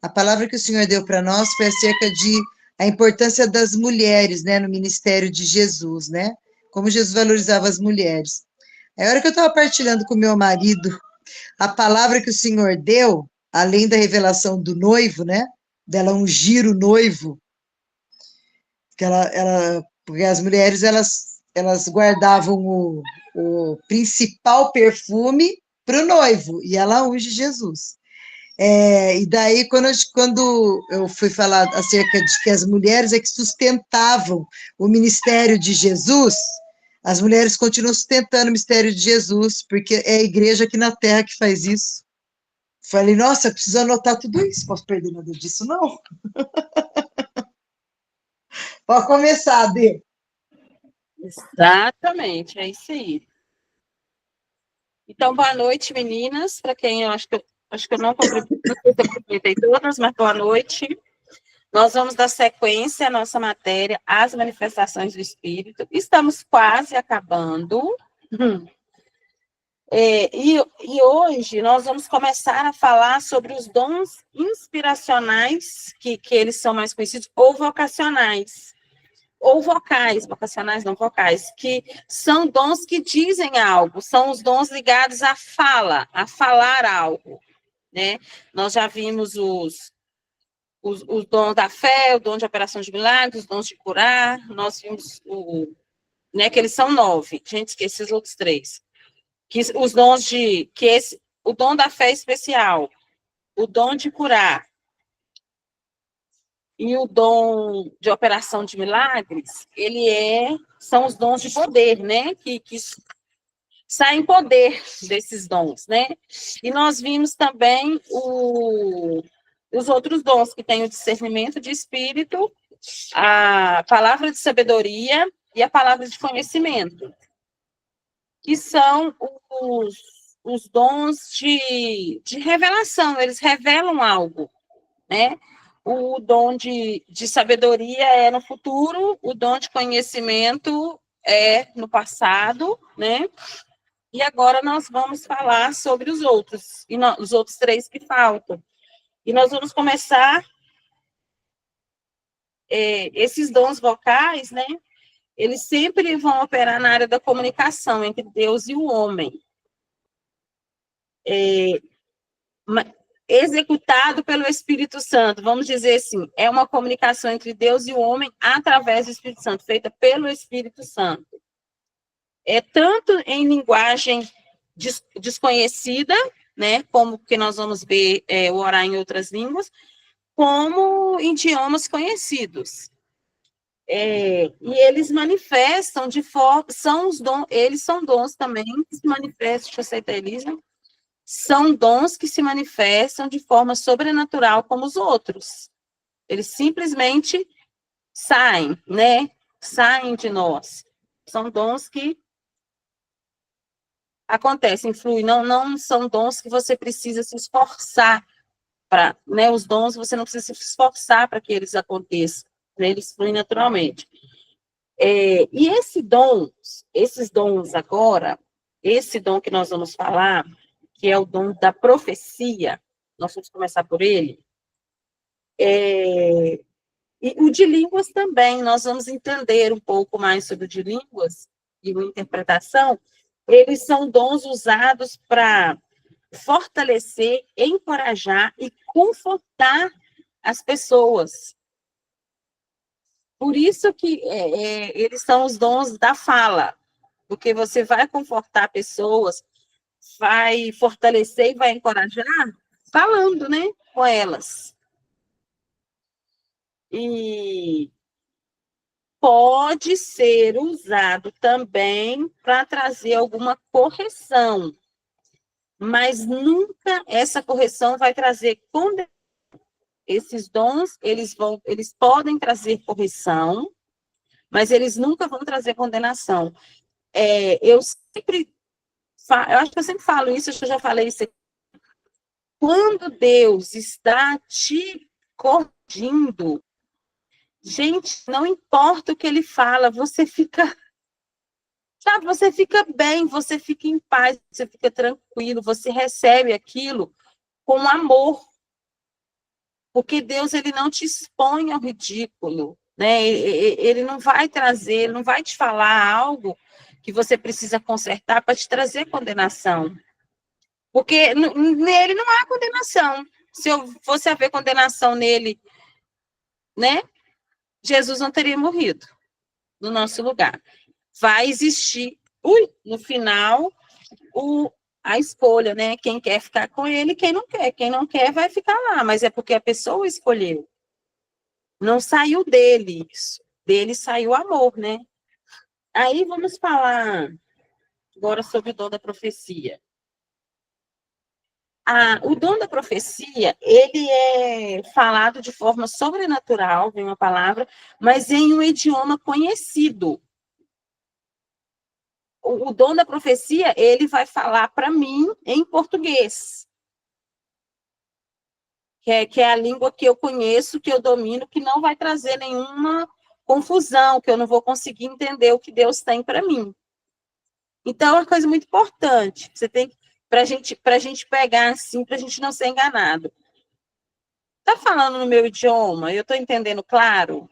a palavra que o Senhor deu para nós foi acerca de a importância das mulheres, né, no ministério de Jesus, né? Como Jesus valorizava as mulheres. A hora que eu estava partilhando com meu marido a palavra que o Senhor deu, além da revelação do noivo, né? Dela ungir o noivo, porque as mulheres elas guardavam o principal perfume para o noivo e ela unge Jesus. E daí, quando eu fui falar acerca de que as mulheres é que sustentavam o ministério de Jesus, as mulheres continuam sustentando o mistério de Jesus, porque é a igreja aqui na Terra que faz isso. Falei, nossa, preciso anotar tudo isso, posso perder nada disso, não? Pode começar, Dê. Exatamente, é isso aí. Então, boa noite, meninas, para quem eu acho que eu não cumprimentei todas, mas boa noite. Nós vamos dar sequência à nossa matéria, as manifestações do Espírito. Estamos quase acabando. E hoje nós vamos começar a falar sobre os dons inspiracionais, que eles são mais conhecidos, ou vocacionais. Ou vocais, vocacionais não vocais, que são dons que dizem algo, são os dons ligados à fala, a falar algo, né? Nós já vimos os dons da fé, o dom de operação de milagres, os dons de curar, nós vimos que eles são 9, gente, esqueci os outros 3, que os dons o dom da fé é especial, o dom de curar, e o dom de operação de milagres, são os dons de poder, né? Que saem poder desses dons, né? E nós vimos também os outros dons, que tem o discernimento de espírito, a palavra de sabedoria e a palavra de conhecimento, que são os dons de revelação, eles revelam algo, né? O dom de sabedoria é no futuro, o dom de conhecimento é no passado, né? E agora nós vamos falar sobre os outros, os outros 3 que faltam. E nós vamos começar esses dons vocais, né? Eles sempre vão operar na área da comunicação entre Deus e o homem. Executado pelo Espírito Santo, vamos dizer assim, é uma comunicação entre Deus e o homem através do Espírito Santo, feita pelo Espírito Santo. Tanto em linguagem desconhecida, né, como que nós vamos ver o orar em outras línguas, como em idiomas conhecidos. E eles manifestam de forma, eles são dons também que se manifestam, deixa eu aceitar, Elisa, são dons que se manifestam de forma sobrenatural como os outros. Eles simplesmente saem, né? Saem de nós. São dons que acontecem, fluem. Não são dons que você precisa se esforçar para, né? Os dons você não precisa se esforçar para que eles aconteçam, né? Eles fluem naturalmente. E esses dons agora, esse dom que nós vamos falar, que é o dom da profecia, nós vamos começar por ele, e o de línguas também, nós vamos entender um pouco mais sobre o de línguas e a interpretação. Eles são dons usados para fortalecer, encorajar e confortar as pessoas. Por isso que eles são os dons da fala, porque você vai confortar pessoas, vai fortalecer e vai encorajar falando, né, com elas. E pode ser usado também para trazer alguma correção, mas nunca essa correção vai trazer condenação. Esses dons, eles podem trazer correção, mas eles nunca vão trazer condenação. Eu acho que eu sempre falo isso, acho que eu já falei isso aqui. Quando Deus está te corrigindo, gente, não importa o que ele fala, você fica, sabe, você fica bem, você fica em paz, você fica tranquilo, você recebe aquilo com amor. Porque Deus, ele não te expõe ao ridículo, né? Ele não vai trazer, ele não vai te falar algo que você precisa consertar para te trazer condenação. Porque nele não há condenação. Se eu fosse haver condenação nele, né? Jesus não teria morrido no nosso lugar. Vai existir, no final, a escolha, né? Quem quer ficar com ele, quem não quer. Quem não quer vai ficar lá, mas é porque a pessoa escolheu. Não saiu dele isso. Dele saiu o amor, né? Aí vamos falar agora sobre o dom da profecia. O dom da profecia, ele é falado de forma sobrenatural, vem uma palavra, mas em um idioma conhecido. O dom da profecia, ele vai falar para mim em português. Que é a língua que eu conheço, que eu domino, que não vai trazer nenhuma confusão, que eu não vou conseguir entender o que Deus tem para mim. Então, é uma coisa muito importante. Você tem para a gente pegar assim, para a gente não ser enganado. Está falando no meu idioma? Eu estou entendendo claro?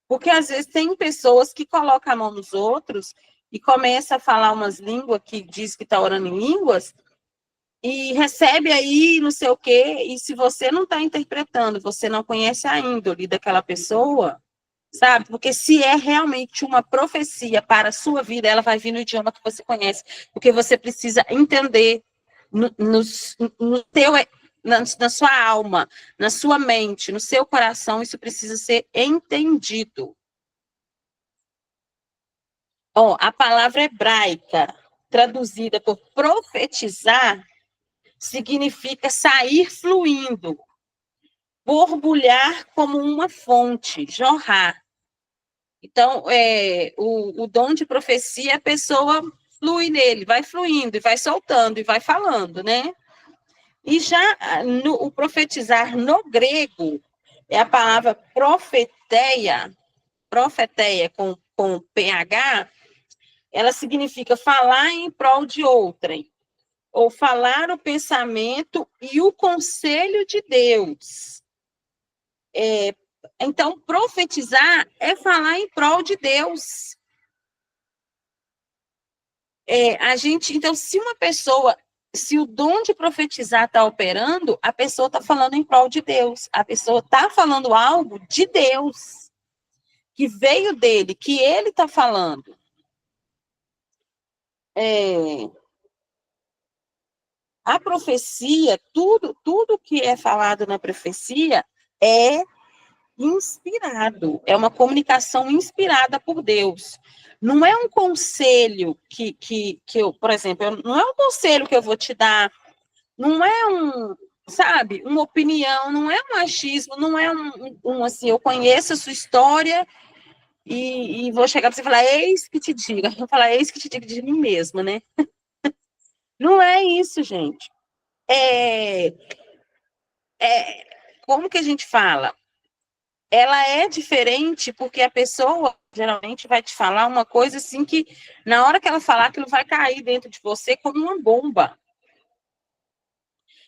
Porque às vezes tem pessoas que colocam a mão nos outros e começa a falar umas línguas que diz que está orando em línguas e recebe aí não sei o quê, e se você não está interpretando, você não conhece a índole daquela pessoa, sabe? Porque se é realmente uma profecia para a sua vida, ela vai vir no idioma que você conhece, porque você precisa entender no teu, na sua alma, na sua mente, no seu coração, isso precisa ser entendido. A palavra hebraica, traduzida por profetizar, significa sair fluindo, borbulhar como uma fonte, jorrar. Então, o dom de profecia, a pessoa flui nele, vai fluindo, e vai soltando, e vai falando, né? E já o profetizar no grego, é a palavra profeteia com PH, ela significa falar em prol de outrem, ou falar o pensamento e o conselho de Deus. Então, profetizar é falar em prol de Deus. Então, se o dom de profetizar está operando, a pessoa está falando em prol de Deus. A pessoa está falando algo de Deus, que veio dele, que ele está falando. A profecia, tudo que é falado na profecia é inspirado, é uma comunicação inspirada por Deus. Não é um conselho que eu, por exemplo, não é um conselho que eu vou te dar, não é sabe, uma opinião, não é um achismo, não é assim, eu conheço a sua história e vou chegar para você e falar, eis que te diga, eu vou falar, eis que te diga de mim mesma, né? Não é isso, gente. Como que a gente fala? Ela é diferente porque a pessoa geralmente vai te falar uma coisa assim que, na hora que ela falar, aquilo vai cair dentro de você como uma bomba.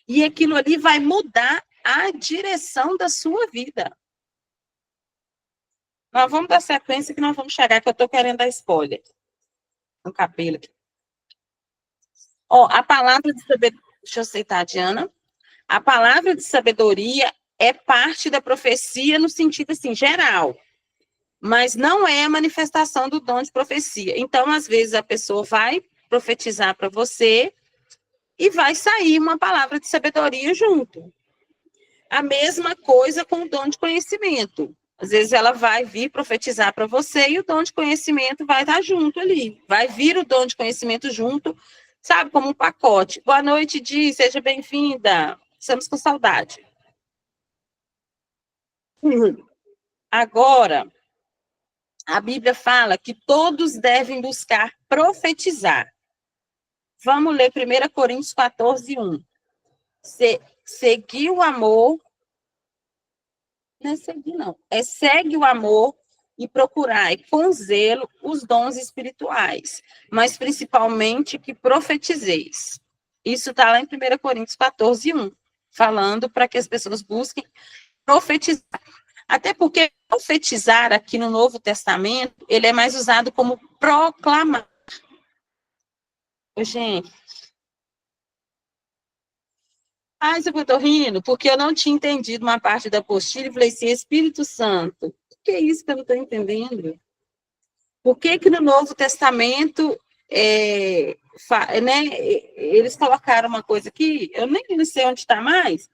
E aquilo ali vai mudar a direção da sua vida. Nós vamos dar sequência que nós vamos chegar, que eu estou querendo dar spoiler. No cabelo aqui. A palavra de sabedoria. Deixa eu aceitar, Diana. A palavra de sabedoria é parte da profecia no sentido assim, geral. Mas não é a manifestação do dom de profecia. Então, às vezes, a pessoa vai profetizar para você e vai sair uma palavra de sabedoria junto. A mesma coisa com o dom de conhecimento. Às vezes, ela vai vir profetizar para você e o dom de conhecimento vai estar junto ali. Vai vir o dom de conhecimento junto, sabe, como um pacote. Boa noite, Di, seja bem-vinda. Estamos com saudade. Agora, a Bíblia fala que todos devem buscar profetizar. Vamos ler 1 Coríntios 14, 1. Seguir o amor. Não é seguir, não. Segue o amor e procurai com zelo os dons espirituais, mas principalmente que profetizeis. Isso está lá em 1 Coríntios 14:1, falando para que as pessoas busquem profetizar. Até porque profetizar aqui no Novo Testamento, ele é mais usado como proclamar. Gente, mas eu estou rindo porque eu não tinha entendido uma parte da apostila e falei assim, Espírito Santo, o que é isso que eu não estou entendendo? Por que que no Novo Testamento, né, eles colocaram uma coisa aqui, eu nem sei onde está mais,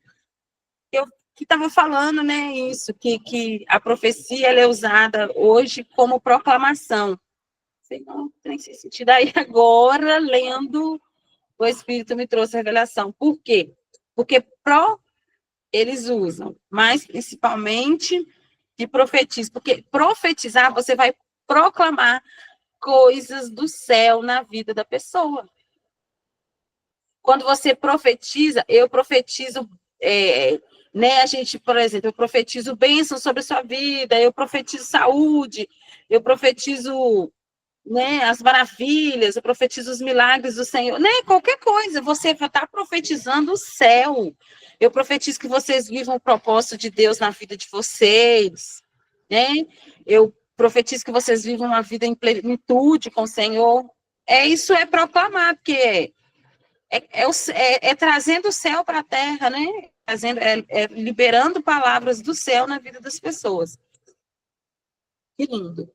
que estava falando, né, isso, que a profecia ela é usada hoje como proclamação. Sei não tem sentido. Aí agora, lendo, o Espírito me trouxe a revelação. Por quê? Porque eles usam, mas principalmente de profetizar, porque profetizar, você vai proclamar coisas do céu na vida da pessoa. Quando você profetiza, eu profetizo, né, a gente, por exemplo, eu profetizo bênção sobre a sua vida, eu profetizo saúde, eu profetizo, né, as maravilhas, eu profetizo os milagres do Senhor, né, qualquer coisa, você está profetizando o céu. Eu profetizo que vocês vivam o propósito de Deus na vida de vocês, né? Eu profetizo que vocês vivam uma vida em plenitude com o Senhor. Isso é proclamar, porque trazendo o céu para a terra, né? Liberando palavras do céu na vida das pessoas. Que lindo.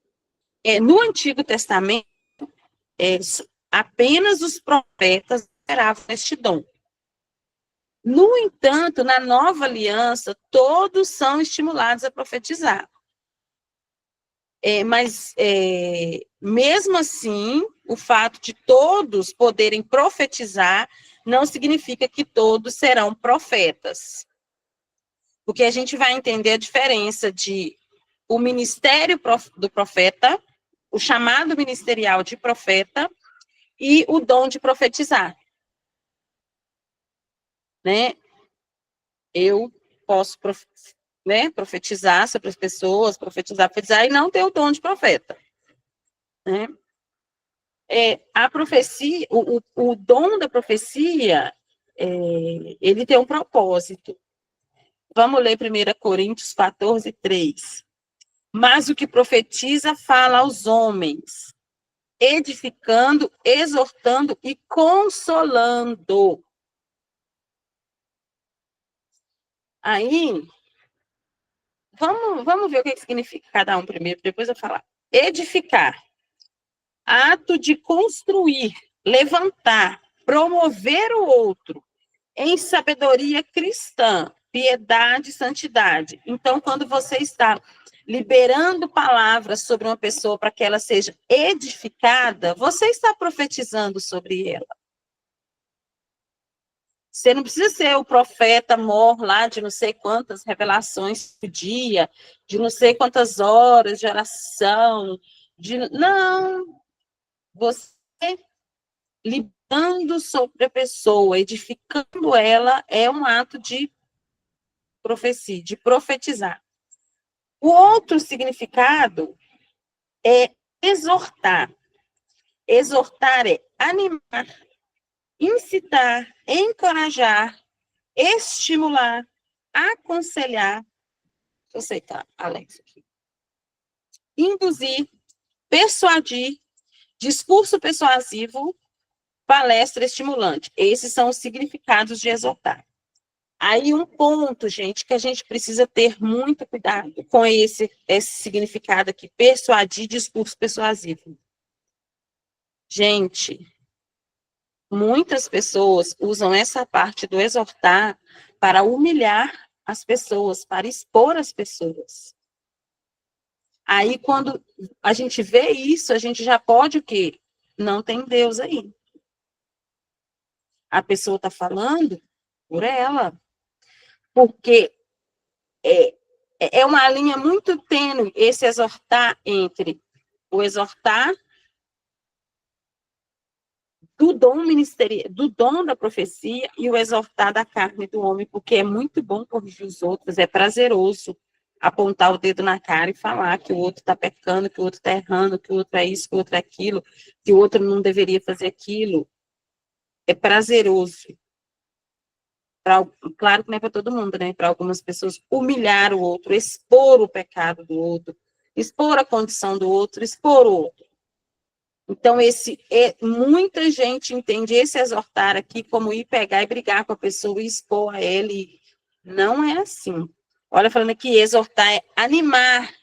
No Antigo Testamento, apenas os profetas operavam este dom. No entanto, na Nova Aliança, todos são estimulados a profetizar. Mas, mesmo assim, o fato de todos poderem profetizar não significa que todos serão profetas. Porque a gente vai entender a diferença de o ministério do profeta, o chamado ministerial de profeta e o dom de profetizar. Né? Eu posso profetizar sobre as pessoas, profetizar e não ter o dom de profeta. Né? A profecia, o dom da profecia, ele tem um propósito. Vamos ler 1 Coríntios 14:3. Mas o que profetiza fala aos homens, edificando, exortando e consolando. Aí, vamos ver o que significa cada um primeiro, depois eu falar. Edificar, ato de construir, levantar, promover o outro em sabedoria cristã, piedade e santidade. Então, quando você está liberando palavras sobre uma pessoa para que ela seja edificada, você está profetizando sobre ela. Você não precisa ser o profeta mor lá de não sei quantas revelações por dia, de não sei quantas horas de oração. Não. Você liberando sobre a pessoa, edificando ela, é um ato de profecia, de profetizar. O outro significado é exortar. Exortar é animar, incitar, encorajar, estimular, aconselhar. Deixa eu aceitar, Alex, aqui. Induzir, persuadir, discurso persuasivo, palestra estimulante. Esses são os significados de exortar. Aí um ponto, gente, que a gente precisa ter muito cuidado com esse significado aqui, persuadir, discurso persuasivo. Gente, muitas pessoas usam essa parte do exortar para humilhar as pessoas, para expor as pessoas. Aí, quando a gente vê isso, a gente já pode o quê? Não tem Deus aí. A pessoa está falando por ela. Porque é uma linha muito tênue esse exortar entre o exortar do dom ministerial, do dom da profecia e o exortar da carne do homem, porque é muito bom corrigir os outros, é prazeroso apontar o dedo na cara e falar que o outro está pecando, que o outro está errando, que o outro é isso, que o outro é aquilo, que o outro não deveria fazer aquilo. é prazeroso. Claro que não é para todo mundo, né? Para algumas pessoas, humilhar o outro, expor o pecado do outro, expor a condição do outro, expor o outro. Então, muita gente entende esse exortar aqui como ir pegar e brigar com a pessoa e expor a ele. Não é assim. Olha, falando aqui, exortar é animar.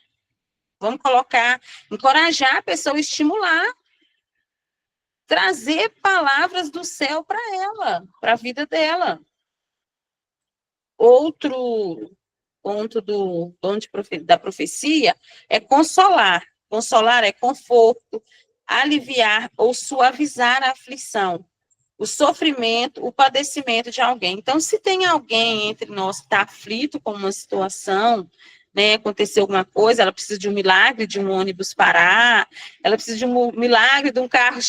Vamos colocar, encorajar a pessoa, estimular, trazer palavras do céu para ela, para a vida dela. Outro ponto do dom da profecia é consolar. Consolar é conforto, aliviar ou suavizar a aflição, o sofrimento, o padecimento de alguém. Então, se tem alguém entre nós que está aflito com uma situação, né, aconteceu alguma coisa, ela precisa de um milagre, de um ônibus parar, ela precisa de um milagre de um carro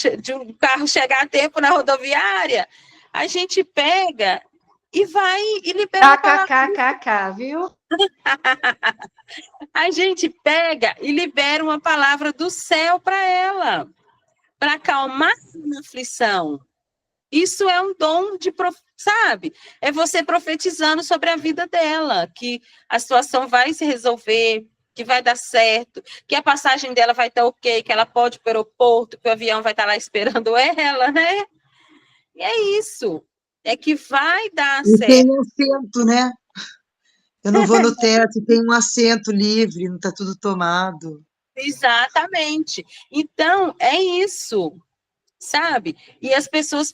chegar a tempo na rodoviária, a gente pega e vai e libera a palavra. KKKKK, viu? A gente pega e libera uma palavra do céu para ela, para acalmar a aflição. Isso é um dom sabe? É você profetizando sobre a vida dela, que a situação vai se resolver, que vai dar certo, que a passagem dela vai estar ok, que ela pode ir para o aeroporto, que o avião vai estar lá esperando ela, né? E é isso. É que vai dar certo. Tem assento, né? Eu não vou no teto, tem um assento livre, não está tudo tomado. Exatamente. Então, é isso, sabe? E as pessoas,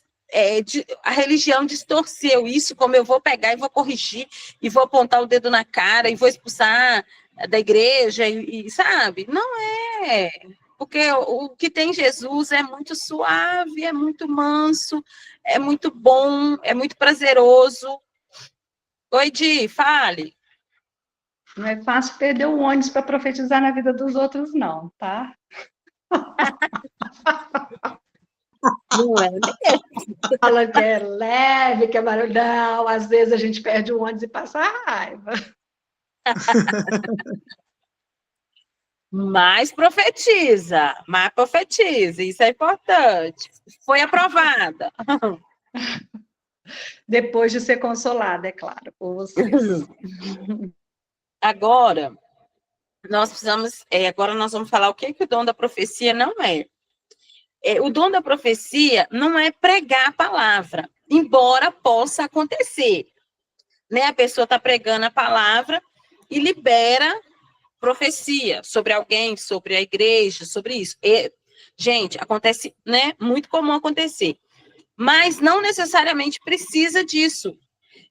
a religião distorceu isso, como eu vou pegar e vou corrigir, e vou apontar o dedo na cara, e vou expulsar da igreja, sabe? Não é. Porque o que tem Jesus é muito suave, é muito manso, é muito bom, é muito prazeroso. Oi, Di, fale. Não é fácil perder o ônibus para profetizar na vida dos outros, não, tá? Não é mesmo. Fala que é leve, que é barulho. Não, às vezes a gente perde o ônibus e passa raiva. Mas profetiza, isso é importante. Foi aprovada. Depois de ser consolada, é claro, por vocês. Agora, agora nós vamos falar o que o dom da profecia não é. O dom da profecia não é pregar a palavra, embora possa acontecer. Né? A pessoa está pregando a palavra e libera profecia sobre alguém, sobre a igreja, sobre isso. Gente, acontece, né? Muito comum acontecer. Mas não necessariamente precisa disso,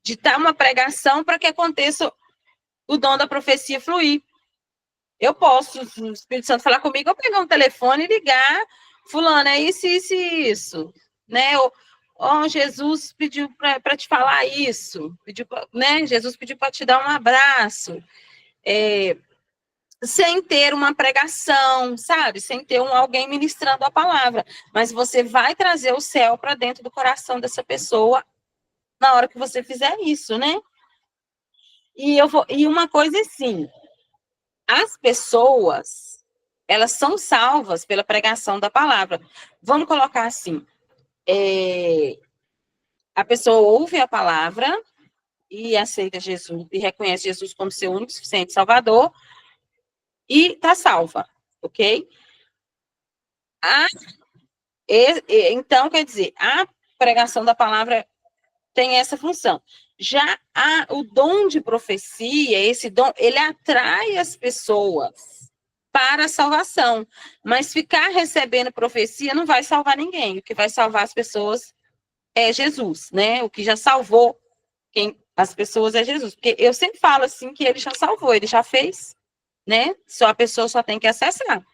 de estar uma pregação para que aconteça o dom da profecia fluir. Eu posso, o Espírito Santo falar comigo, eu pegar um telefone e ligar, fulano, é isso, isso e isso, né? Jesus pediu para te falar isso, né? Jesus pediu para te dar um abraço, sem ter uma pregação, sabe? Sem ter alguém ministrando a palavra, mas você vai trazer o céu para dentro do coração dessa pessoa na hora que você fizer isso, né? E uma coisa assim, as pessoas, elas são salvas pela pregação da palavra. Vamos colocar assim, a pessoa ouve a palavra e aceita Jesus, e reconhece Jesus como seu único, suficiente Salvador, e está salva, ok? Então, quer dizer, a pregação da palavra tem essa função. Já o dom de profecia, esse dom, ele atrai as pessoas para a salvação, mas ficar recebendo profecia não vai salvar ninguém. O que vai salvar as pessoas é Jesus, né? O que já salvou as pessoas é Jesus. Porque eu sempre falo assim que ele já salvou, ele já fez, né? A pessoa só tem que acessar.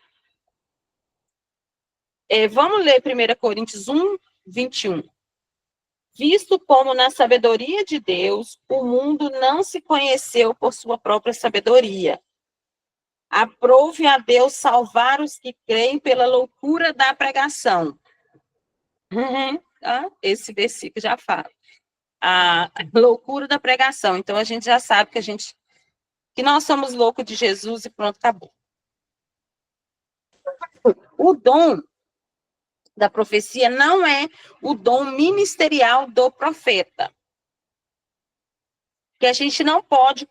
Vamos ler 1 Coríntios 1, 21. Visto como na sabedoria de Deus, o mundo não se conheceu por sua própria sabedoria. Aprove a Deus salvar os que creem pela loucura da pregação. Esse versículo já fala. A loucura da pregação. Então, a gente já sabe que nós somos loucos de Jesus e pronto, acabou. O dom da profecia não é o dom ministerial do profeta. Que a gente não pode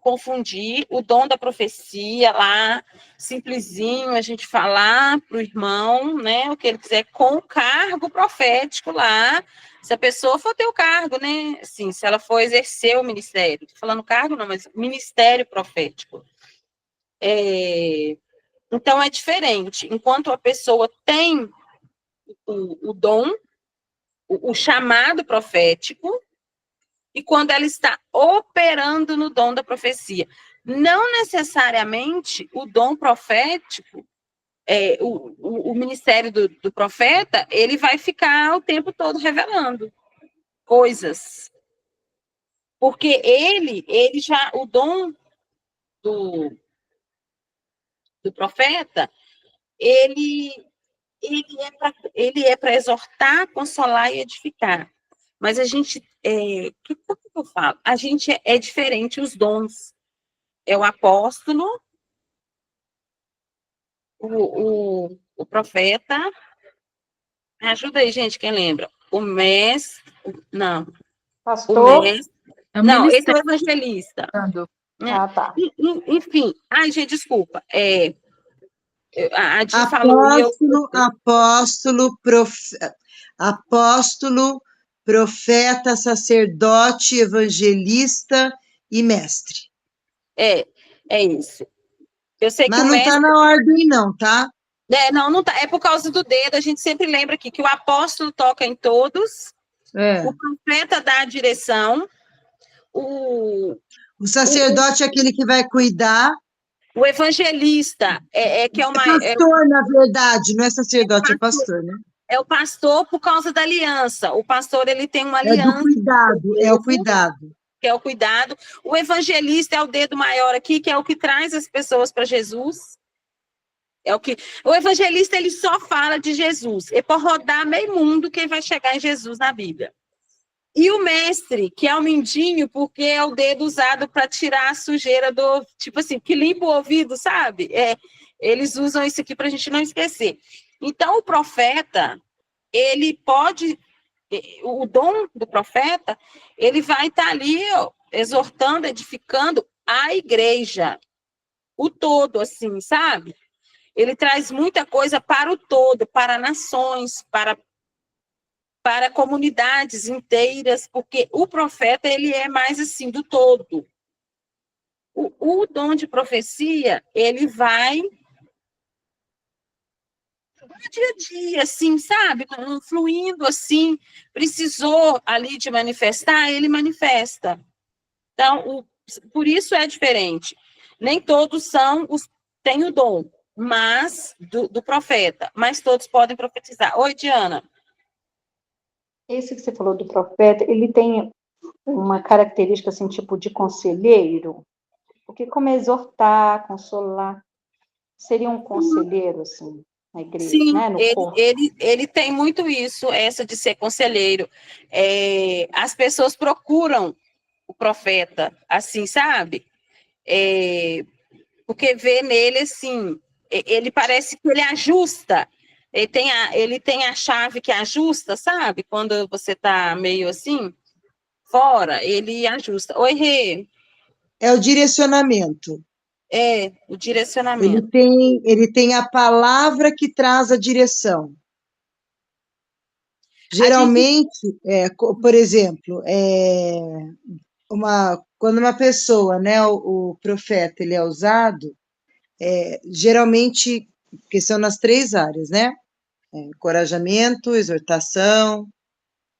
confundir o dom da profecia lá, simplesinho, a gente falar para o irmão, né, o que ele quiser, com o cargo profético lá, se a pessoa for ter o cargo, né, assim, se ela for exercer o ministério, tô falando cargo não, mas ministério profético. Então, é diferente. Enquanto a pessoa tem o dom, o chamado profético, e quando ela está operando no dom da profecia. Não necessariamente o dom profético, o ministério do profeta, ele vai ficar o tempo todo revelando coisas. Porque ele já, o dom do profeta, ele é para exortar, consolar e edificar. Mas a gente, como que eu falo? A gente é diferente, os dons. É o apóstolo, o profeta. Me ajuda aí, gente, quem lembra? O mestre, não. O Pastor. mestre, não, esse é o evangelista. Ah, tá. Enfim, ai, gente, desculpa. A Di falou e eu... Apóstolo, profeta, sacerdote, evangelista e mestre. É isso. Eu sei Mas que o não mestre... está na ordem, não, tá? Não tá. É por causa do dedo. A gente sempre lembra aqui que o apóstolo toca em todos, o profeta dá a direção, o sacerdote é aquele que vai cuidar. O evangelista que é uma... pastor, na verdade, não é sacerdote, é pastor, né? É o pastor por causa da aliança. O pastor, ele tem uma aliança. É do cuidado, é o cuidado. Que é o cuidado. O evangelista é o dedo maior aqui, que é o que traz as pessoas para Jesus. O evangelista, ele só fala de Jesus. É por rodar meio mundo que ele vai chegar em Jesus na Bíblia. E o mestre, que é o mindinho, porque é o dedo usado para tirar a sujeira do... Tipo assim, que limpa o ouvido, sabe? Eles usam isso aqui para a gente não esquecer. Então, o profeta, ele pode... O dom do profeta, ele vai estar ali exortando, edificando a igreja. O todo, assim, sabe? Ele traz muita coisa para o todo, para nações, para comunidades inteiras, porque o profeta, ele é mais assim, do todo. O dom de profecia, ele vai no dia a dia, assim, sabe? Fluindo assim, precisou ali de manifestar, ele manifesta. Então, por isso é diferente. Nem todos têm o dom, mas do profeta, mas todos podem profetizar. Oi, Diana. Esse que você falou do profeta, ele tem uma característica, assim, tipo de conselheiro? Porque como exortar, consolar, seria um conselheiro, assim, na igreja, Sim, né? No corpo. ele tem muito isso, essa de ser conselheiro. As pessoas procuram o profeta, assim, sabe? Porque vê nele, assim, ele parece que ele ajusta, ele tem a chave que ajusta, sabe? Quando você está meio assim, fora, ele ajusta. Oi, Rê. É o direcionamento. O direcionamento. Ele tem a palavra que traz a direção. Geralmente, por exemplo, quando uma pessoa, né, o profeta, ele é usado, geralmente, porque são nas 3 áreas, né? Encorajamento, exortação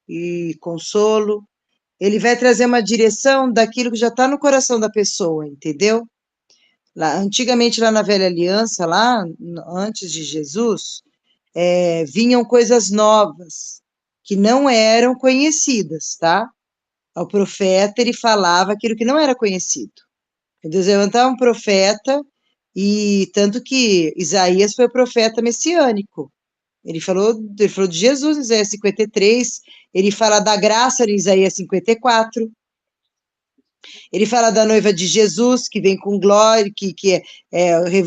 e consolo. Ele vai trazer uma direção daquilo que já está no coração da pessoa, entendeu? Antigamente, lá na Velha Aliança, lá antes de Jesus, vinham coisas novas que não eram conhecidas, tá? O profeta, ele falava aquilo que não era conhecido. Deus levantava um profeta, e tanto que Isaías foi o profeta messiânico. Ele falou de Jesus em Isaías 53, ele fala da graça em Isaías 54, ele fala da noiva de Jesus, que vem com glória,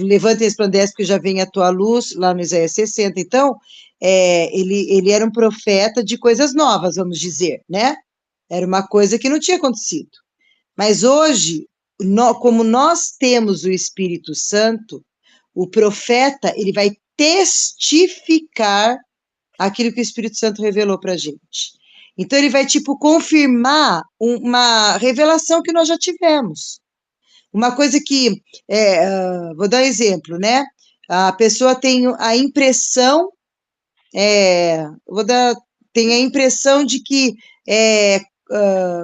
levanta e resplandece, porque já vem a tua luz, lá no Isaías 60. Então, ele era um profeta de coisas novas, vamos dizer, né? Era uma coisa que não tinha acontecido. Mas hoje, como nós temos o Espírito Santo, o profeta, ele vai testificar aquilo que o Espírito Santo revelou para a gente. Então, ele vai, tipo, confirmar uma revelação que nós já tivemos. Uma coisa que, vou dar um exemplo, né? A pessoa tem a impressão, tem a impressão de que,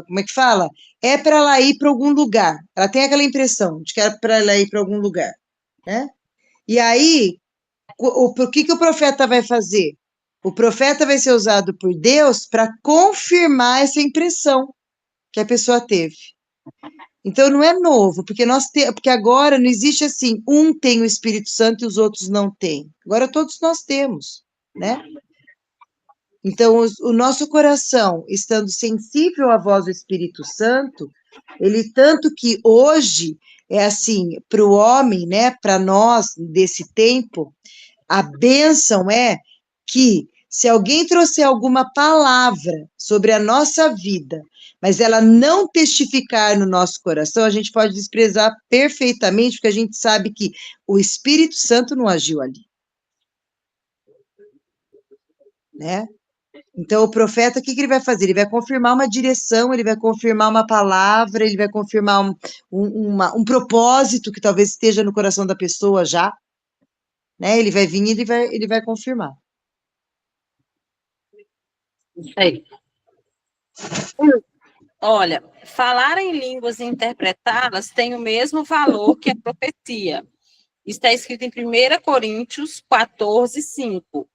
como é que fala? É para ela ir para algum lugar. Ela tem aquela impressão de que é para ela ir para algum lugar, né? E aí, o que o profeta vai fazer? O profeta vai ser usado por Deus para confirmar essa impressão que a pessoa teve. Então não é novo, porque agora não existe assim, um tem o Espírito Santo e os outros não têm. Agora todos nós temos, né? Então o nosso coração, estando sensível à voz do Espírito Santo, ele tanto que hoje é assim, para o homem, né, para nós desse tempo, a bênção é que, se alguém trouxer alguma palavra sobre a nossa vida, mas ela não testificar no nosso coração, a gente pode desprezar perfeitamente, porque a gente sabe que o Espírito Santo não agiu ali, né? Então, o profeta, o que ele vai fazer? Ele vai confirmar uma direção, ele vai confirmar uma palavra, ele vai confirmar um propósito que talvez esteja no coração da pessoa já, né? Ele vai vir e ele vai confirmar. Aí. Olha, falar em línguas e interpretá-las tem o mesmo valor que a profecia. Está escrito em 1 Coríntios 14, 5.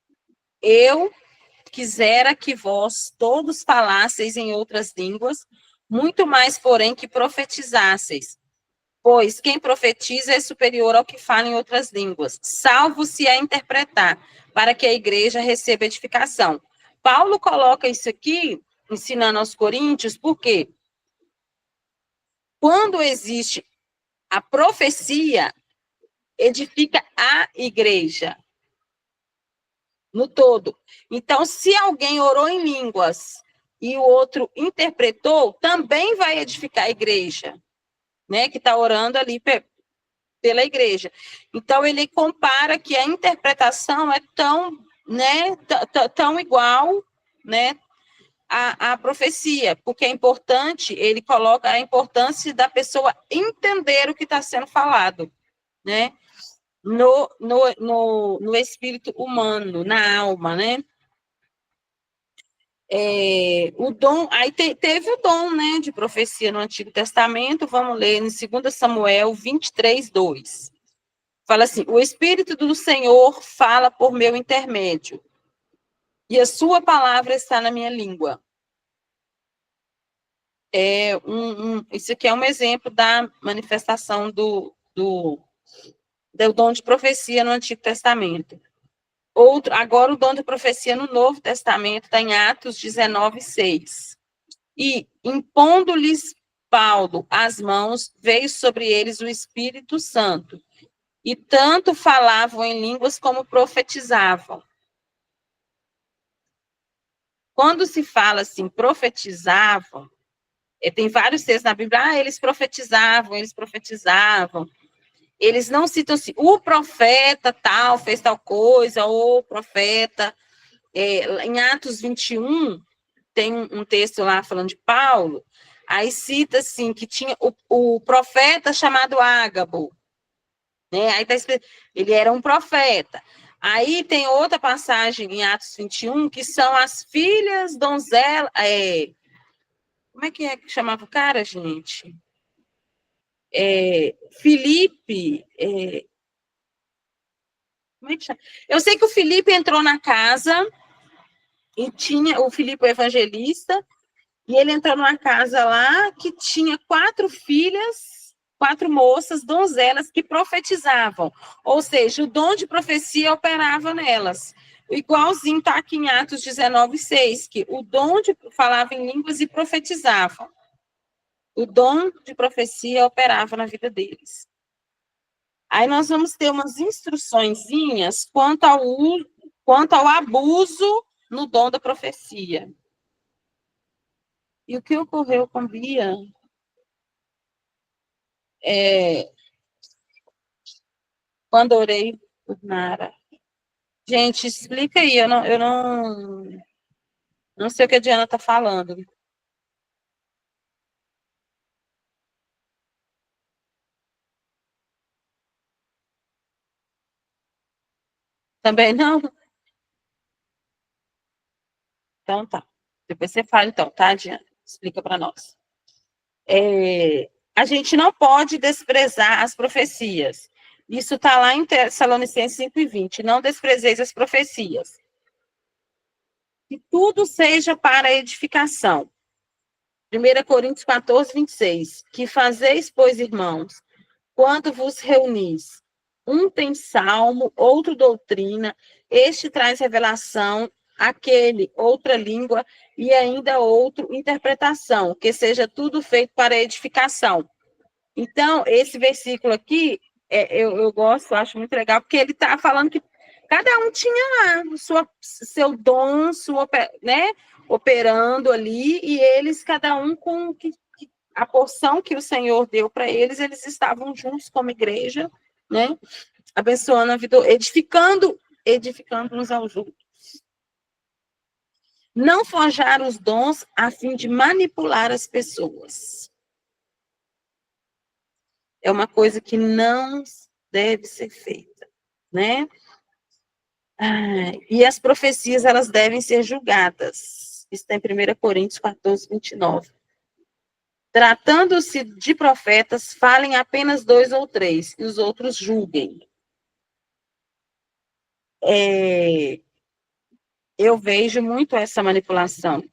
Eu quisera que vós todos falasseis em outras línguas, muito mais, porém, que profetizasseis. Pois quem profetiza é superior ao que fala em outras línguas, salvo se a interpretar, para que a igreja receba edificação. Paulo coloca isso aqui, ensinando aos coríntios, porque quando existe a profecia, edifica a igreja no todo. Então, se alguém orou em línguas e o outro interpretou, também vai edificar a igreja, né, que está orando ali pela igreja. Então, ele compara que a interpretação é tão, né, tão igual, né, à profecia, porque é importante, ele coloca a importância da pessoa entender o que está sendo falado, né, no espírito humano, na alma, né. O dom, aí teve o dom, né, de profecia no Antigo Testamento, vamos ler em 2 Samuel 23, 2. Fala assim, o Espírito do Senhor fala por meu intermédio, e a sua palavra está na minha língua. Isso aqui é um exemplo da manifestação do dom de profecia no Antigo Testamento. Agora o dom de profecia no Novo Testamento está em Atos 19, 6. E, impondo-lhes Paulo as mãos, veio sobre eles o Espírito Santo. E tanto falavam em línguas como profetizavam. Quando se fala assim, profetizavam, tem vários textos na Bíblia, eles profetizavam. Eles não citam assim, o profeta tal fez tal coisa, ou o profeta. Em Atos 21, tem um texto lá falando de Paulo, aí cita assim, que tinha o profeta chamado Ágabo, né? Aí está escrito, ele era um profeta. Aí tem outra passagem em Atos 21, que são as filhas donzela. Como é que chamava o cara, gente? Filipe. Como é que chama? Eu sei que o Filipe entrou na casa e tinha o Filipe, o evangelista, e ele entrou numa casa lá que tinha 4 filhas, 4 moças, donzelas, que profetizavam. Ou seja, o dom de profecia operava nelas. Igualzinho está aqui em Atos 19, 6, que o dom de falava em línguas e profetizavam. O dom de profecia operava na vida deles. Aí nós vamos ter umas instruçõezinhas quanto quanto ao abuso no dom da profecia. E o que ocorreu com Bia quando orei por Nara? Gente, explica aí, eu não sei o que a Diana está falando. Também não? Então tá. Depois você fala, então, tá, Diana? Explica para nós. A gente não pode desprezar as profecias. Isso está lá em Tessalonicenses 5:20. Não desprezeis as profecias. Que tudo seja para edificação. 1 Coríntios 14:26. Que fazeis, pois, irmãos, quando vos reunis, um tem salmo, outro doutrina, este traz revelação, aquele outra língua e ainda outro interpretação, que seja tudo feito para edificação. Então, esse versículo aqui, eu gosto, acho muito legal, porque ele está falando que cada um tinha lá seu dom, né, operando ali, e eles, cada um com a porção que o Senhor deu para eles, eles estavam juntos como igreja, né, abençoando a vida, edificando uns aos outros. Não forjar os dons a fim de manipular as pessoas. É uma coisa que não deve ser feita, né? E as profecias, elas devem ser julgadas. Isso está em 1 Coríntios 14:29. Tratando-se de profetas, falem apenas 2 ou 3, e os outros julguem. Eu vejo muito essa manipulação.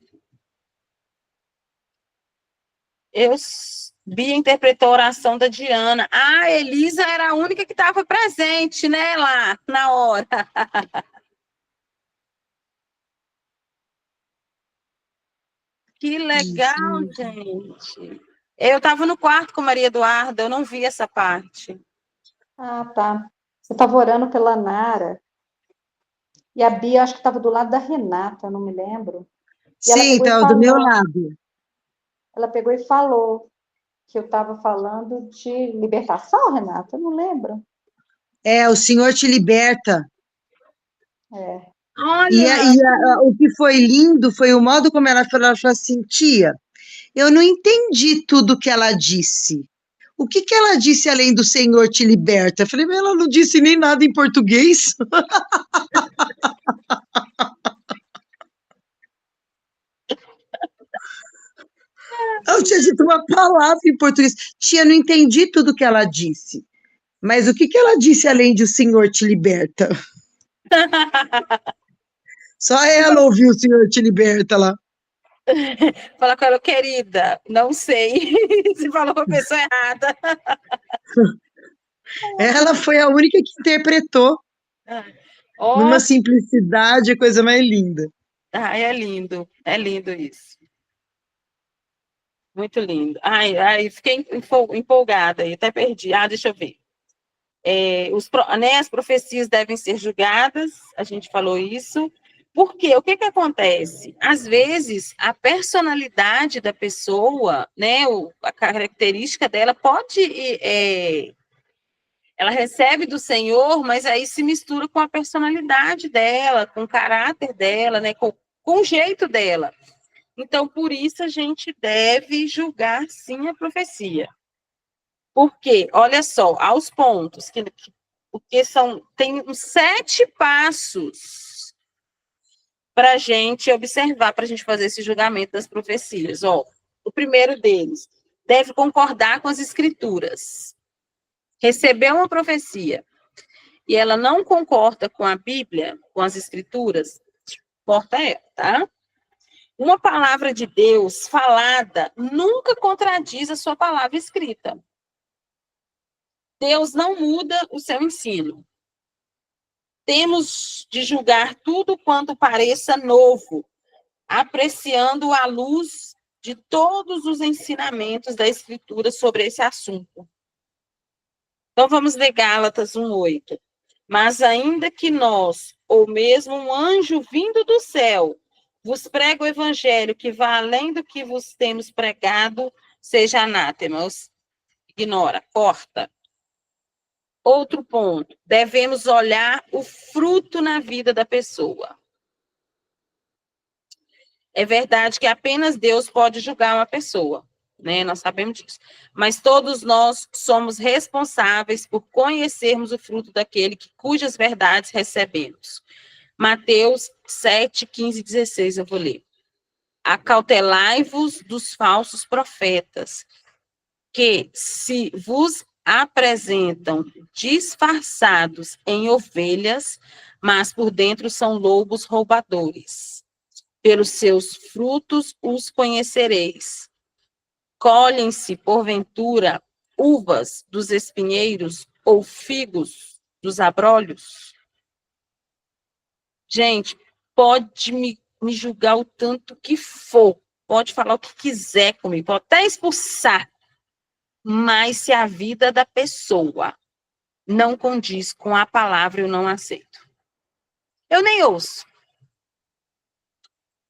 Bia interpretou a oração da Diana. A Elisa era a única que estava presente, né, lá, na hora. Que legal, Isso. gente. Eu estava no quarto com Maria Eduarda, eu não vi essa parte. Ah, tá. Você estava orando pela Nara. E a Bia, acho que estava do lado da Renata, não me lembro. E ela Sim, pegou e então, do meu falou. lado. Ela pegou e falou que eu estava falando de libertação, Renata? Eu não lembro. O Senhor te liberta. Olha! O que foi lindo foi o modo como ela falou assim, tia, eu não entendi tudo que ela disse. O que ela disse além do Senhor te liberta? Eu falei, mas ela não disse nem nada em português. Ela tinha dito uma palavra em português. Tia, não entendi tudo que ela disse. Mas o que ela disse além de o Senhor te liberta? Só ela ouviu o Senhor te liberta lá. Fala com ela, querida, não sei. Você falou com a pessoa errada. Ela foi a única que interpretou. Numa simplicidade, a coisa mais linda. É lindo isso. Muito lindo. Ai, fiquei empolgada aí, até perdi. Deixa eu ver. As profecias devem ser julgadas, a gente falou isso. Por quê? O que acontece? Às vezes, a personalidade da pessoa, né, a característica dela pode... ela recebe do Senhor, mas aí se mistura com a personalidade dela, com o caráter dela, né, com o jeito dela. Então, por isso, a gente deve julgar, sim, a profecia. Porque, olha só, aos pontos, porque tem uns 7 passos para a gente observar, para a gente fazer esse julgamento das profecias. O primeiro deles, deve concordar com as escrituras. Recebeu uma profecia e ela não concorda com a Bíblia, com as escrituras, corta ela, tá? Uma palavra de Deus falada nunca contradiz a sua palavra escrita. Deus não muda o seu ensino. Temos de julgar tudo quanto pareça novo, apreciando a luz de todos os ensinamentos da Escritura sobre esse assunto. Então, vamos ler Gálatas 1:8. Mas ainda que nós, ou mesmo um anjo vindo do céu, vos prega o evangelho que vá além do que vos temos pregado, seja anátema. Ignora, corta. Outro ponto, devemos olhar o fruto na vida da pessoa. É verdade que apenas Deus pode julgar uma pessoa, né? Nós sabemos disso. Mas todos nós somos responsáveis por conhecermos o fruto daquele cujas verdades recebemos. Mateus 7, 15 e 16, eu vou ler. Acautelai-vos dos falsos profetas, que se vos apresentam disfarçados em ovelhas, mas por dentro são lobos roubadores. Pelos seus frutos os conhecereis. Colhem-se, porventura, uvas dos espinheiros ou figos dos abrolhos? Gente, pode me julgar o tanto que for, pode falar o que quiser comigo, pode até expulsar, mas se a vida da pessoa não condiz com a palavra, eu não aceito. Eu nem ouço.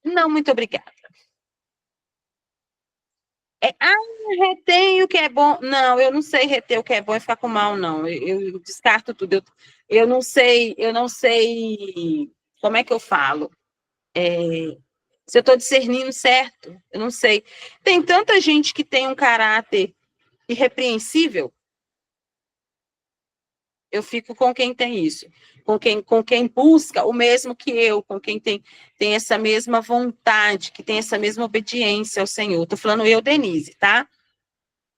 Não, muito obrigada. Retém o que é bom. Não, eu não sei reter o que é bom e ficar com mal, não. Eu descarto tudo. Eu não sei como é que eu falo. Se eu estou discernindo certo, eu não sei. Tem tanta gente que tem um caráter irrepreensível. Eu fico com quem tem isso, com quem busca o mesmo que eu, com quem tem essa mesma vontade, que tem essa mesma obediência ao Senhor. Estou falando eu, Denise, tá?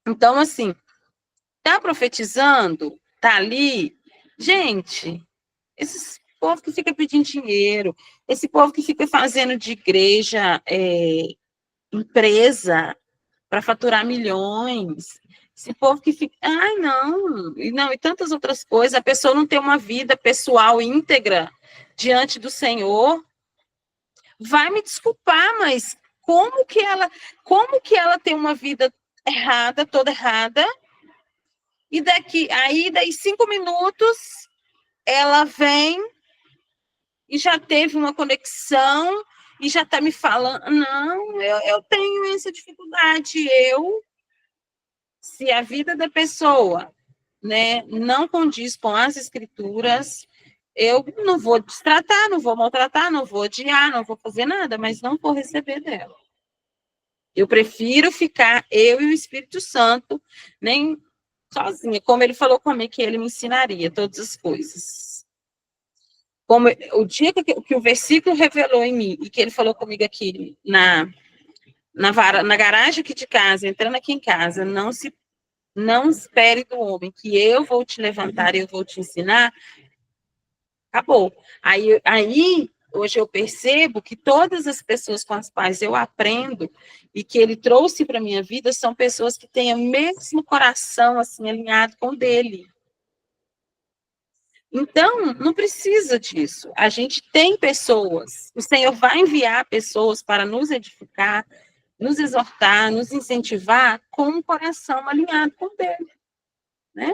Então, assim, tá profetizando, tá ali, gente, esse povo que fica pedindo dinheiro, esse povo que fica fazendo de igreja empresa para faturar milhões, esse povo que fica, ai, não, e tantas outras coisas, a pessoa não tem uma vida pessoal íntegra diante do Senhor, vai me desculpar, mas como que ela tem uma vida errada, toda errada, e daí 5 minutos, ela vem e já teve uma conexão e já está me falando, não, eu tenho essa dificuldade, se a vida da pessoa, né, não condiz com as escrituras, eu não vou destratar, não vou maltratar, não vou odiar, não vou fazer nada, mas não vou receber dela. Eu prefiro ficar eu e o Espírito Santo, nem sozinha, como ele falou comigo que ele me ensinaria todas as coisas. Como o dia que o versículo revelou em mim, e que ele falou comigo aqui na garagem aqui de casa, entrando aqui em casa, não espere do homem que eu vou te levantar e eu vou te ensinar, acabou. Aí hoje eu percebo que todas as pessoas com as quais eu aprendo e que ele trouxe para a minha vida são pessoas que têm o mesmo coração assim alinhado com o dele. Então, não precisa disso. A gente tem pessoas, o Senhor vai enviar pessoas para nos edificar, nos exortar, nos incentivar com um coração alinhado com o dele, né?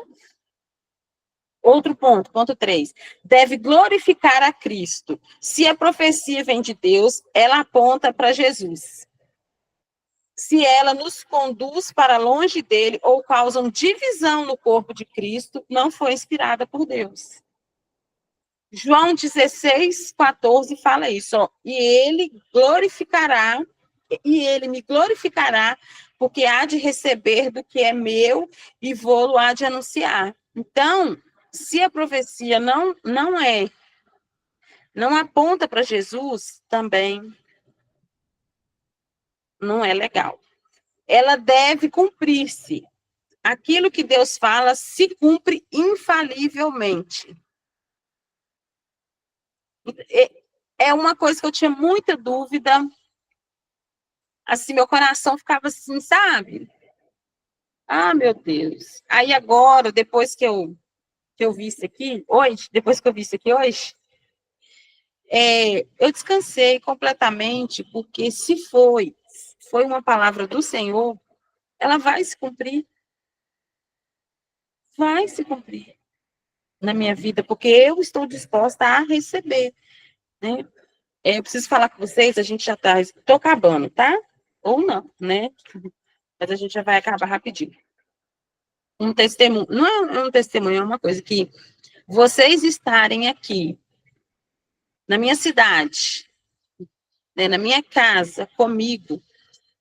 Outro ponto, ponto 3. Deve glorificar a Cristo. Se a profecia vem de Deus, ela aponta para Jesus. Se ela nos conduz para longe dele ou causa divisão no corpo de Cristo, não foi inspirada por Deus. João 16, 14 fala isso, ó, e ele me glorificará, porque há de receber do que é meu e vou-lo há de anunciar. Então, se a profecia não aponta para Jesus, também não é legal. Ela deve cumprir-se. Aquilo que Deus fala se cumpre infalivelmente. É uma coisa que eu tinha muita dúvida. Assim, meu coração ficava assim, sabe? Ah, meu Deus. Aí agora, depois que eu vi isso aqui hoje, eu descansei completamente, porque se foi uma palavra do Senhor, ela vai se cumprir. Vai se cumprir. na minha vida, porque eu estou disposta a receber, né? Eu preciso falar com vocês, a gente já está, estou acabando, tá? Ou não, né? Mas a gente já vai acabar rapidinho. Um testemunho, não é um testemunho, é uma coisa que vocês estarem aqui, na minha cidade, né, na minha casa, comigo,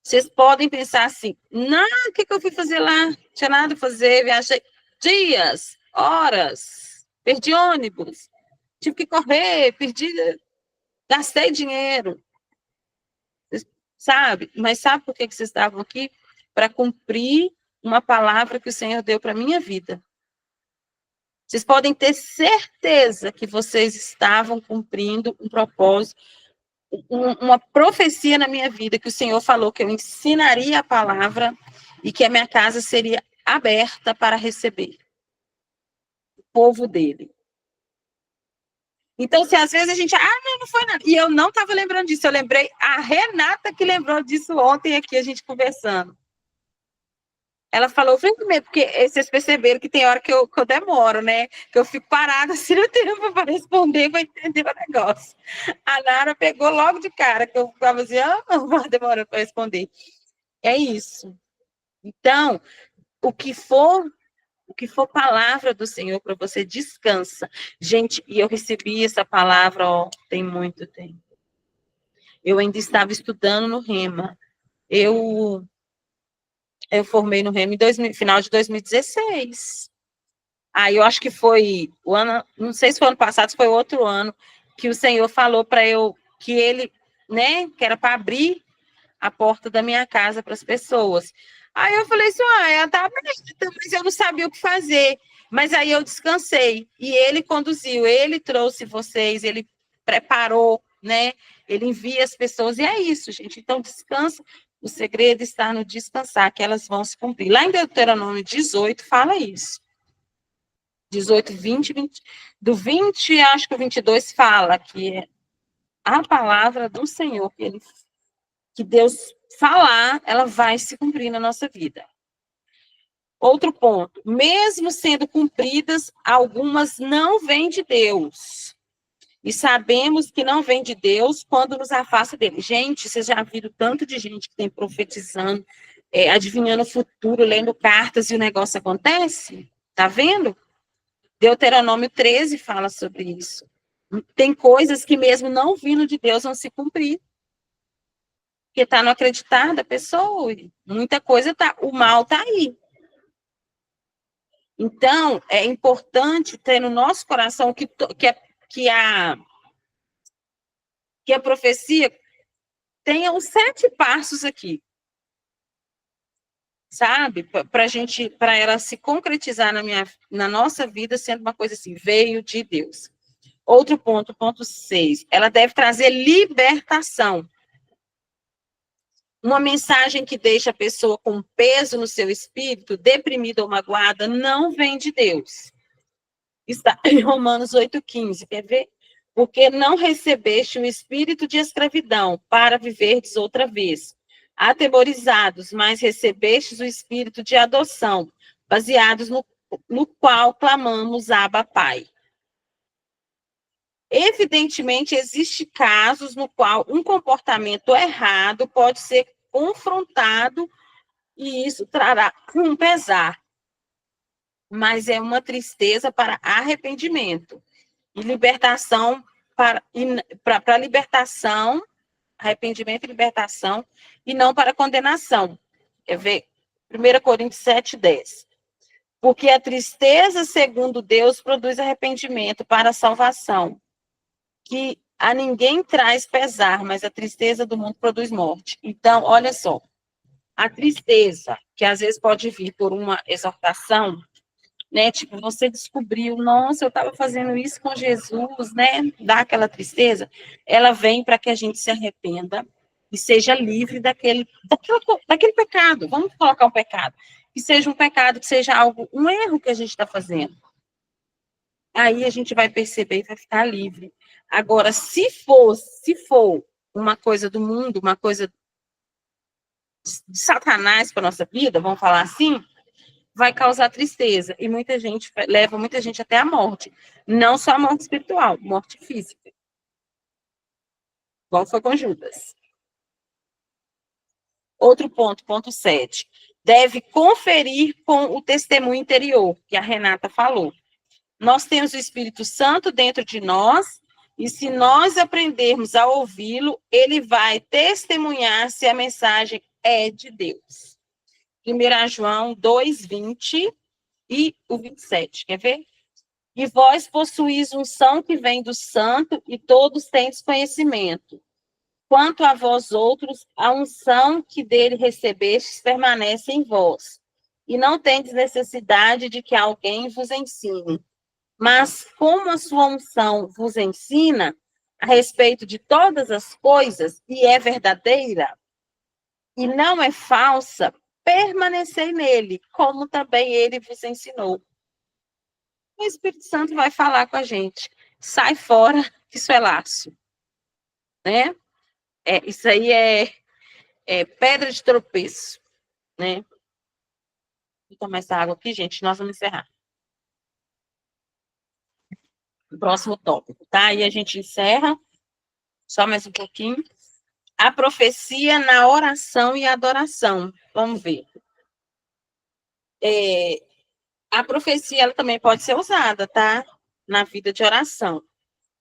vocês podem pensar assim, não, o que eu fui fazer lá? Não tinha nada a fazer, viajei dias, horas, perdi ônibus, tive que correr, gastei dinheiro, sabe? Mas sabe por que vocês estavam aqui? Para cumprir uma palavra que o Senhor deu para a minha vida. Vocês podem ter certeza que vocês estavam cumprindo um propósito, uma profecia na minha vida, que o Senhor falou que eu ensinaria a palavra e que a minha casa seria aberta para receber o povo dele. Então, se às vezes a gente, não foi nada. E eu não estava lembrando disso, eu lembrei, a Renata que lembrou disso ontem aqui, a gente conversando. Ela falou, vem comer, porque vocês perceberam que tem hora que eu demoro, né? Que eu fico parada assim no tempo para responder, para entender o negócio. A Nara pegou logo de cara, que eu ficava assim, demorando para responder. É isso. Então, o que for palavra do Senhor para você, descansa. Gente, e eu recebi essa palavra, tem muito tempo. Eu ainda estava estudando no Rema. Eu formei no Rema em final de 2016. Aí eu acho que foi o ano, não sei se foi ano passado, se foi outro ano, que o Senhor falou para eu, que ele, né, que era para abrir a porta da minha casa para as pessoas. Aí eu falei assim, ela tá aberta, mas eu não sabia o que fazer. Mas aí eu descansei, e ele conduziu, ele trouxe vocês, ele preparou, né, ele envia as pessoas, e é isso, gente. Então, descansa. O segredo está no descansar, que elas vão se cumprir. Lá em Deuteronômio 18, fala isso. 18, 20, do 20, acho que o 22 fala que é a palavra do Senhor, que Deus falar, ela vai se cumprir na nossa vida. Outro ponto, mesmo sendo cumpridas, algumas não vêm de Deus. E sabemos que não vem de Deus quando nos afasta dele. Gente, vocês já viram tanto de gente que tem profetizando, adivinhando o futuro, lendo cartas e o negócio acontece? Tá vendo? Deuteronômio 13 fala sobre isso. Tem coisas que mesmo não vindo de Deus vão se cumprir. Porque está no acreditar da pessoa. Muita coisa o mal está aí. Então, é importante ter no nosso coração que a profecia tenha os 7 passos aqui. Sabe? Para ela se concretizar na nossa vida, sendo uma coisa assim, veio de Deus. Outro ponto, ponto 6, ela deve trazer libertação. Uma mensagem que deixa a pessoa com peso no seu espírito, deprimida ou magoada, não vem de Deus. Está em Romanos 8,15, quer ver? Porque não recebeste o espírito de escravidão para viverdes outra vez, atemorizados, mas recebestes o espírito de adoção, baseados no qual clamamos Abba, Pai. Evidentemente, existem casos no qual um comportamento errado pode ser confrontado e isso trará um pesar, mas é uma tristeza para arrependimento e libertação para libertação, arrependimento e libertação, e não para condenação. Quer ver? 1 Coríntios 7:10. Porque a tristeza, segundo Deus, produz arrependimento para a salvação, que a ninguém traz pesar, mas a tristeza do mundo produz morte. Então, olha só, a tristeza, que às vezes pode vir por uma exortação, né? Tipo, você descobriu, nossa, eu estava fazendo isso com Jesus, né? Dá aquela tristeza, ela vem para que a gente se arrependa e seja livre daquele pecado. Vamos colocar um pecado. Que seja um pecado, que seja um erro que a gente está fazendo. Aí a gente vai perceber e vai ficar livre. Agora, se for uma coisa do mundo, uma coisa de Satanás para a nossa vida, vamos falar assim, vai causar tristeza. E muita gente leva muita gente até a morte. Não só a morte espiritual, morte física. Igual foi com Judas. Outro ponto, ponto 7. Deve conferir com o testemunho interior, que a Renata falou. Nós temos o Espírito Santo dentro de nós, e se nós aprendermos a ouvi-lo, ele vai testemunhar se a mensagem é de Deus. 1 João 2:20 e o 27, quer ver? E vós possuís unção que vem do Santo, e todos tendes conhecimento. Quanto a vós outros, a unção que dele recebestes permanece em vós, e não tendes necessidade de que alguém vos ensine. Mas como a sua unção vos ensina a respeito de todas as coisas, e é verdadeira, e não é falsa, permanecei nele, como também ele vos ensinou. O Espírito Santo vai falar com a gente. Sai fora, que isso é laço. Né? Isso aí é pedra de tropeço. Né? Vou tomar essa água aqui, gente, nós vamos encerrar. Próximo tópico, tá? Aí a gente encerra, só mais um pouquinho. A profecia na oração e adoração. Vamos ver. A profecia, ela também pode ser usada, tá? Na vida de oração.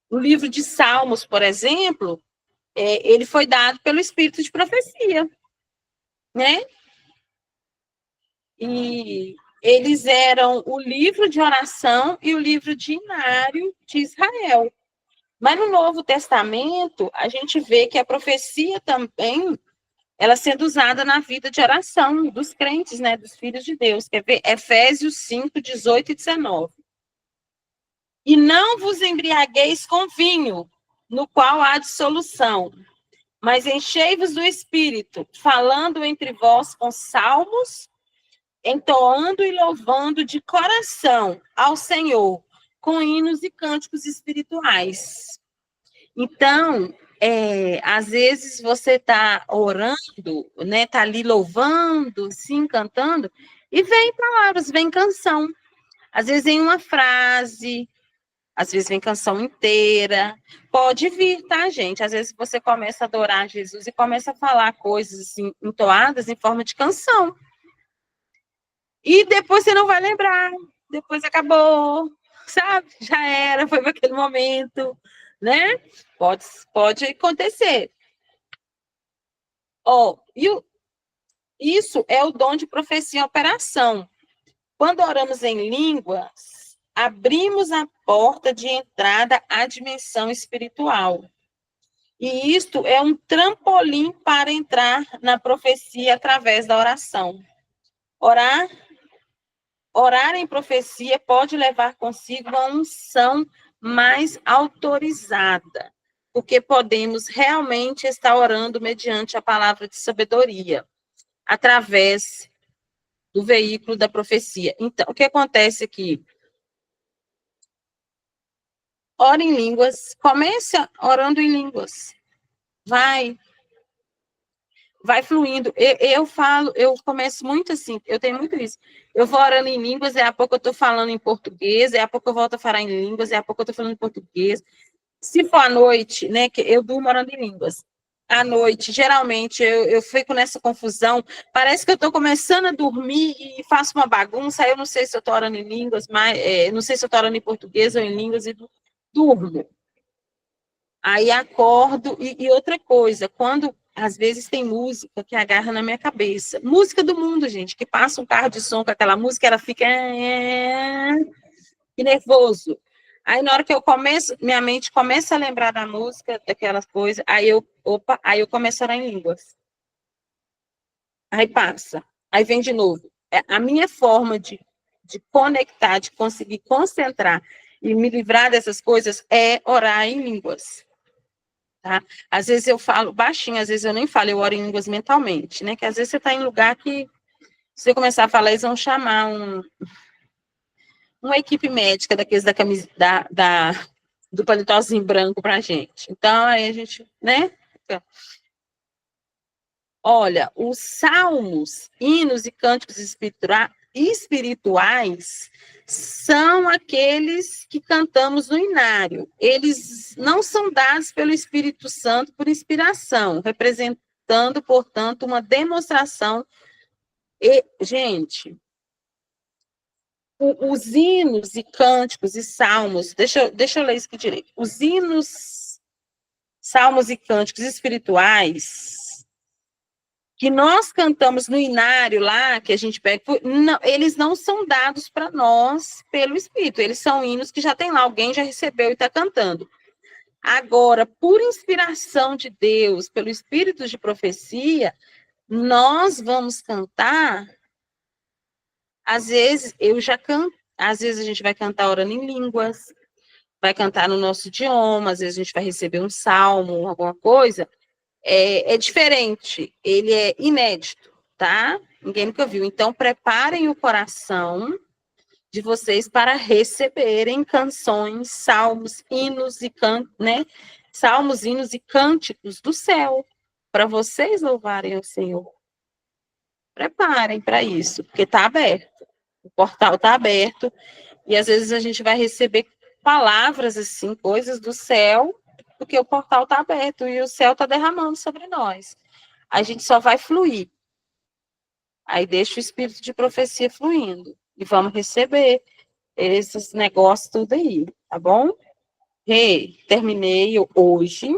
O livro de Salmos, por exemplo, ele foi dado pelo espírito de profecia, né? E eles eram o livro de oração e o livro diário de Israel. Mas no Novo Testamento, a gente vê que a profecia também, ela sendo usada na vida de oração dos crentes, né, dos filhos de Deus. Quer ver? Efésios 5, 18 e 19. E não vos embriagueis com vinho, no qual há dissolução, mas enchei-vos do Espírito, falando entre vós com salmos, entoando e louvando de coração ao Senhor, com hinos e cânticos espirituais. Então, às vezes você está orando, né? Está ali louvando, sim, cantando, e vem palavras, vem canção. Às vezes vem uma frase, às vezes vem canção inteira. Pode vir, tá, gente? Às vezes você começa a adorar Jesus e começa a falar coisas assim, entoadas em forma de canção. E depois você não vai lembrar. Depois acabou, sabe? Já era, foi para aquele momento, né? Pode acontecer. Isso é o dom de profecia em operação. Quando oramos em línguas, abrimos a porta de entrada à dimensão espiritual. E isto é um trampolim para entrar na profecia através da oração. Orar em profecia pode levar consigo uma unção mais autorizada, porque podemos realmente estar orando mediante a palavra de sabedoria, através do veículo da profecia. Então, o que acontece aqui? Ora em línguas, comece orando em línguas. Vai fluindo. Eu começo muito assim, eu tenho muito isso. Eu vou orando em línguas, daqui a pouco eu estou falando em português, daqui a pouco eu volto a falar em línguas, daqui a pouco eu estou falando em português. Se for à noite, né, que eu durmo orando em línguas. À noite, geralmente, eu fico nessa confusão, parece que eu estou começando a dormir e faço uma bagunça, aí eu não sei se eu estou orando em línguas, mas não sei se eu estou orando em português ou em línguas, e durmo. Aí acordo, e outra coisa, quando às vezes tem música que agarra na minha cabeça. Música do mundo, gente, que passa um carro de som com aquela música, ela fica que nervoso. Aí na hora que eu começo, minha mente começa a lembrar da música, daquelas coisas, aí eu começo a orar em línguas. Aí passa, aí vem de novo. A minha forma de conectar, de conseguir concentrar e me livrar dessas coisas é orar em línguas. Tá? Às vezes eu falo baixinho, às vezes eu nem falo, eu oro em línguas mentalmente, né? Que às vezes você está em lugar que, se você começar a falar, eles vão chamar uma equipe médica daqueles da camisa, do paletózinho branco pra gente. Então, aí a gente, né? Olha, os salmos, hinos e cânticos espirituais são aqueles que cantamos no inário. Eles não são dados pelo Espírito Santo por inspiração, representando, portanto, uma demonstração. E, gente, os hinos e cânticos e salmos, deixa eu ler isso aqui direito. Os hinos, salmos e cânticos espirituais que nós cantamos no inário lá, que a gente pega, não, eles não são dados para nós pelo Espírito, eles são hinos que já tem lá, alguém já recebeu e está cantando. Agora, por inspiração de Deus, pelo Espírito de profecia, nós vamos cantar, às vezes, eu já canto, às vezes a gente vai cantar orando em línguas, vai cantar no nosso idioma, às vezes a gente vai receber um salmo, alguma coisa, é diferente, ele é inédito, tá? Ninguém nunca viu. Então, preparem o coração de vocês para receberem canções, salmos, hinos e né? Salmos, hinos e cânticos do céu, para vocês louvarem o Senhor. Preparem para isso, porque está aberto. O portal está aberto, e às vezes a gente vai receber palavras assim, coisas do céu, porque o portal está aberto e o céu está derramando sobre nós. A gente só vai fluir. Aí deixa o espírito de profecia fluindo. E vamos receber esses negócios tudo aí, tá bom? Terminei hoje